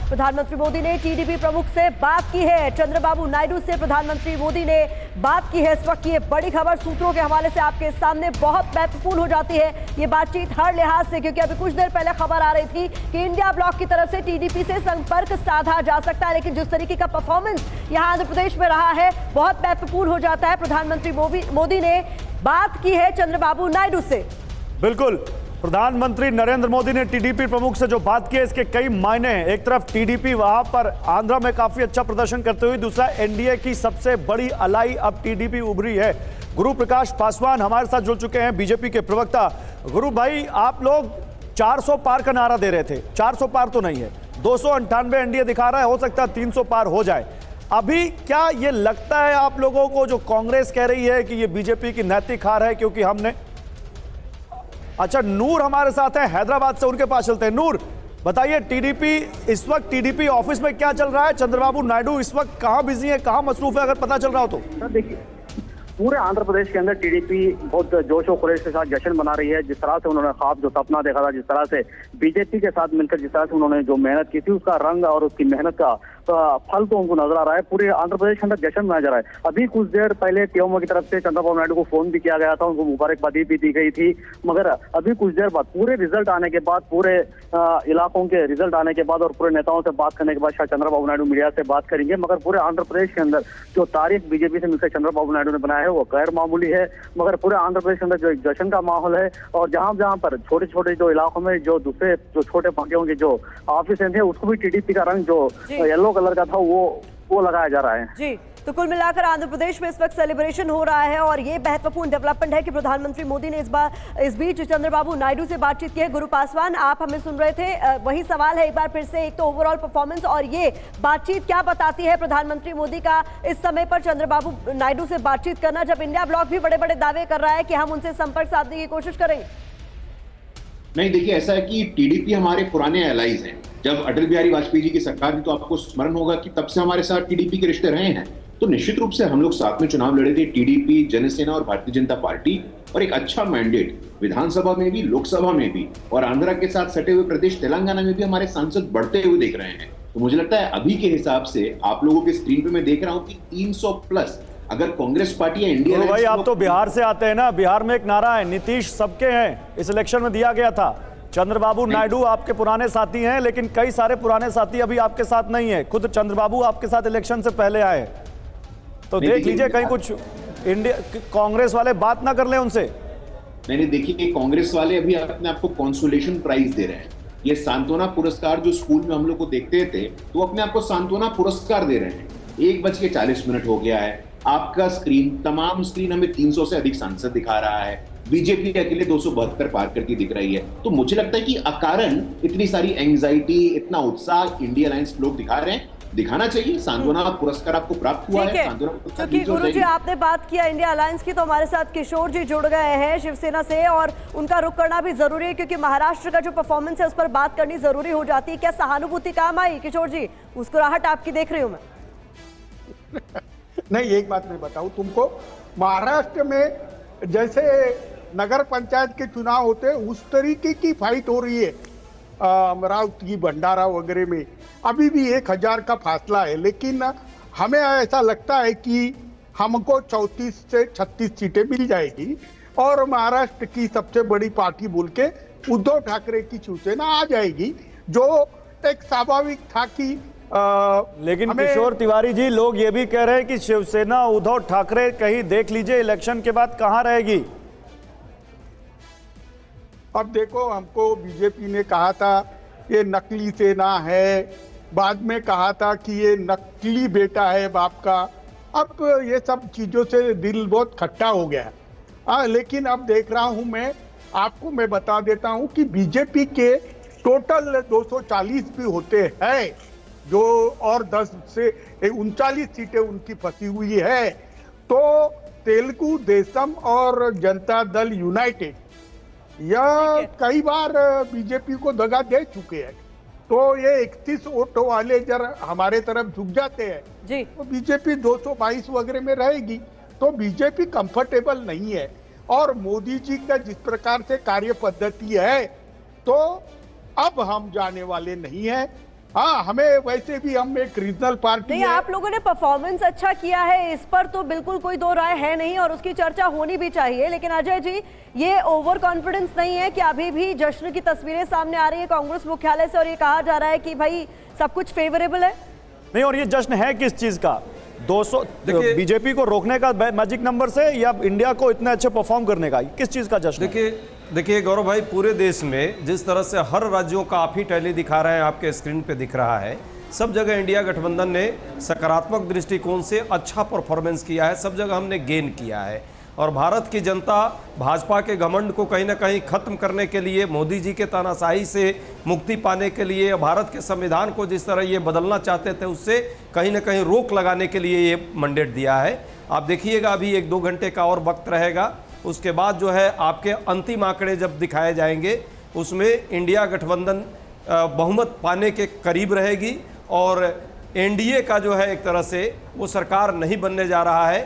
प्रधानमंत्री मोदी ने टीडीपी प्रमुख से बात की है। चंद्रबाबू नायडू से प्रधानमंत्री मोदी ने बात की है। इस वक्त ये बड़ी खबर सूत्रों के हवाले से आपके सामने बहुत महत्वपूर्ण हो जाती है ये बातचीत हर लिहाज से, क्योंकि अभी कुछ देर पहले खबर आ रही थी कि इंडिया ब्लॉक की तरफ से टीडीपी से संपर्क साधा जा सकता है, लेकिन जिस तरीके का परफॉर्मेंस यहां आंध्र प्रदेश में रहा है बहुत महत्वपूर्ण हो जाता है। प्रधानमंत्री मोदी ने बात की है चंद्रबाबू नायडू से। बिल्कुल, प्रधानमंत्री नरेंद्र मोदी ने टीडीपी प्रमुख से जो बात की है इसके कई मायने हैं। एक तरफ टीडीपी वहां पर आंध्र में काफी अच्छा प्रदर्शन करते हुए, दूसरा एनडीए की सबसे बड़ी अलाई अब टीडीपी उभरी है। गुरु प्रकाश पासवान हमारे साथ जुड़ चुके हैं, बीजेपी के प्रवक्ता। गुरु भाई, आप लोग 400 पार का नारा दे रहे थे, 400 पार तो नहीं है, 298 एनडीए दिखा रहा है, हो सकता है 300 पार हो जाए। अभी क्या ये लगता है आप लोगों को जो कांग्रेस कह रही है कि ये बीजेपी की नैतिक हार है क्योंकि हमने। अच्छा, नूर हमारे साथ है हैदराबाद से, उनके पास चलते हैं। नूर, बताइए टीडीपी इस वक्त टीडीपी ऑफिस में क्या चल रहा है? चंद्रबाबू नायडू इस वक्त कहां बिजी है, कहां मसरूफ है, अगर पता चल रहा हो तो। देखिए, पूरे आंध्र प्रदेश के अंदर टीडीपी बहुत जोश और खरोश के साथ जश्न मना रही है। जिस तरह से उन्होंने ख्वाब जो सपना देखा था, जिस तरह से बीजेपी के साथ मिलकर जिस तरह से उन्होंने जो मेहनत की थी, उसका रंग और उसकी मेहनत का फल तो उनको नजर आ रहा है। पूरे आंध्र प्रदेश के अंदर जश्न मनाया जा रहा है। अभी कुछ देर पहले टीएमओ की तरफ से चंद्रबाबू नायडू को फोन भी किया गया था, उनको मुबारकबादी भी दी गई थी, मगर अभी कुछ देर बाद पूरे रिजल्ट आने के बाद, पूरे इलाकों के रिजल्ट आने के बाद और पूरे नेताओं से बात करने के बाद शायद चंद्रबाबू नायडू मीडिया से बात करेंगे। मगर पूरे आंध्र प्रदेश के अंदर जो तारीख बीजेपी से मिलकर चंद्रबाबू नायडू ने बनाया है वो गैर मामूली है। मगर पूरे आंध्र प्रदेश के अंदर जो जश्न का माहौल है, और जहां जहां पर छोटे छोटे जो इलाकों में जो दूसरे जो छोटे पार्टियों के जो ऑफिस थे उसको भी टीडीपी का रंग जो येलो कलर का था वो लगाया जा रहा है। जी, तो कुल मिलाकर आंध्र प्रदेश में इस वक्त सेलिब्रेशन हो रहा है और ये महत्वपूर्ण डेवलपमेंट है कि प्रधानमंत्री मोदी ने इस बीच चंद्रबाबू नायडू से बातचीत की है। गुरु पासवान, आप हमें सुन रहे थे, वही सवाल है एक बार फिर से, एक तो ओवरऑल परफॉर्मेंस और ये बातचीत क्या बताती है प्रधानमंत्री मोदी का इस समय पर चंद्रबाबू नायडू से बातचीत करना, जब इंडिया ब्लॉक भी बड़े बड़े दावे कर रहा है कि हम उनसे संपर्क साधने की कोशिश करेंगे। नहीं, देखिए, ऐसा है कि टीडीपी हमारे पुराने एलाइज हैं। जब अटल बिहारी वाजपेयी जी की सरकार थी तो आपको स्मरण होगा कि तब से हमारे साथ टीडीपी के रिश्ते रहे हैं। तो निश्चित रूप से हम लोग साथ में चुनाव लड़े थे, टीडीपी, जनसेना और भारतीय जनता पार्टी, और एक अच्छा मैंडेट विधानसभा में भी, लोकसभा में भी, और आंध्रा के साथ सटे हुए प्रदेश तेलंगाना में भी हमारे सांसद बढ़ते हुए देख रहे हैं। तो मुझे लगता है अभी के हिसाब से आप लोगों के स्क्रीन पे मैं देख रहा हूँ कि 300 प्लस अगर कांग्रेस पार्टी या इंडिया। भाई, आप तो बिहार से आते हैं ना, बिहार में एक नारा है, नीतीश सबके हैं, इस इलेक्शन में दिया गया था। चंद्रबाबू नायडू आपके पुराने साथी हैं, लेकिन कई सारे पुराने साथी अभी आपके साथ नहीं है। खुद चंद्रबाबू आपके साथ इलेक्शन से पहले आए, तो देख लीजिए कहीं कुछ इंडिया कांग्रेस वाले बात ना कर ले उनसे। नहीं, देखिए, कांग्रेस वाले अभी अपने आपको कॉन्सोलेशन प्राइज दे रहे हैं। ये सांत्वना पुरस्कार जो स्कूल में हम लोग को देखते थे, तो अपने आपको सांत्वना पुरस्कार दे रहे हैं। 1:40 हो गया है, आपका स्क्रीन, तमाम स्क्रीन हमें 300 से अधिक सांसद दिखा रहा है। बीजेपी के अकेले 272 पार करती दिख रही है। तो मुझे लगता है कि अकारण इतनी सारी एंग्जाइटी, इतना उत्साह इंडिया अलायंस लोग दिखा रहे हैं, दिखाना चाहिए। सांत्वना पुरस्कार आपको प्राप्त हुआ है। क्योंकि गुरु जी, आपने बात किया इंडिया अलायंस की, तो हमारे साथ किशोर जी जुड़ गए हैं शिवसेना से, और उनका रुख करना भी जरूरी है क्योंकि महाराष्ट्र का जो परफॉर्मेंस है उस पर बात करनी जरूरी हो जाती है। क्या सहानुभूति काम आई किशोर जी? मुस्कुराहट आपकी देख रही हूँ मैं। नहीं, एक बात मैं बताऊं तुमको, महाराष्ट्र में जैसे नगर पंचायत के चुनाव होते हैं उस तरीके की फाइट हो रही है अमरावती, भंडारा वगैरह में। अभी भी 1000 का फासला है, लेकिन हमें ऐसा लगता है कि हमको 34 से 36 सीटें मिल जाएगी और महाराष्ट्र की सबसे बड़ी पार्टी बोल के उद्धव ठाकरे की शिवसेना आ जाएगी, जो एक स्वाभाविक था कि लेकिन किशोर तिवारी जी, लोग ये भी कह रहे हैं कि शिवसेना उद्धव ठाकरे कहीं देख लीजिए इलेक्शन के बाद कहां रहेगी। अब देखो, हमको बीजेपी ने कहा था ये नकली सेना है, बाद में कहा था कि ये नकली बेटा है बाप का। अब ये सब चीजों से दिल बहुत खट्टा हो गया। लेकिन अब देख रहा हूं मैं बता देता हूं कि बीजेपी के टोटल 240 भी होते हैं, जो और 10 से 39 सीटें उनकी फंसी हुई है। तो तेलुगु देशम और जनता दल यूनाइटेड यह कई बार बीजेपी को दगा दे चुके हैं। तो ये 31 वोटों वाले जरा हमारे तरफ झुक जाते हैं जी, तो बीजेपी 222 वगैरह में रहेगी। तो बीजेपी कंफर्टेबल नहीं है, और मोदी जी का जिस प्रकार से कार्य पद्धति है, तो अब हम जाने वाले नहीं है। हाँ, हमें वैसे भी हम एक रीजनल पार्टी नहीं, है। आप लोगों ने परफॉर्मेंस अच्छा किया है, इस पर तो बिल्कुल कोई दो राय है नहीं और उसकी चर्चा होनी भी चाहिए। लेकिन अजय जी, ये ओवर कॉन्फिडेंस नहीं है कि अभी भी जश्न की तस्वीरें सामने आ रही है कांग्रेस मुख्यालय से और ये कहा जा रहा है कि भाई सब कुछ फेवरेबल है? नहीं, और ये जश्न है किस चीज का? 200 बीजेपी को रोकने का मैजिक नंबर से या इंडिया को इतने अच्छे परफॉर्म करने का? किस चीज का जश्न? देखिए गौरव भाई, पूरे देश में जिस तरह से हर राज्यों का आप ही टैली दिखा रहे हैं, आपके स्क्रीन पे दिख रहा है, सब जगह इंडिया गठबंधन ने सकारात्मक दृष्टिकोण से अच्छा परफॉर्मेंस किया है, सब जगह हमने गेन किया है। और भारत की जनता भाजपा के घमंड को कहीं ना कहीं खत्म करने के लिए, मोदी जी के तानाशाही से मुक्ति पाने के लिए, भारत के संविधान को जिस तरह ये बदलना चाहते थे उससे कहीं ना कहीं रोक लगाने के लिए ये मैंडेट दिया है। आप देखिएगा, अभी 1-2 घंटे का और वक्त रहेगा, उसके बाद जो है आपके अंतिम आंकड़े जब दिखाए जाएंगे उसमें इंडिया गठबंधन बहुमत पाने के करीब रहेगी और एनडीए का जो है एक तरह से वो सरकार नहीं बनने जा रहा है।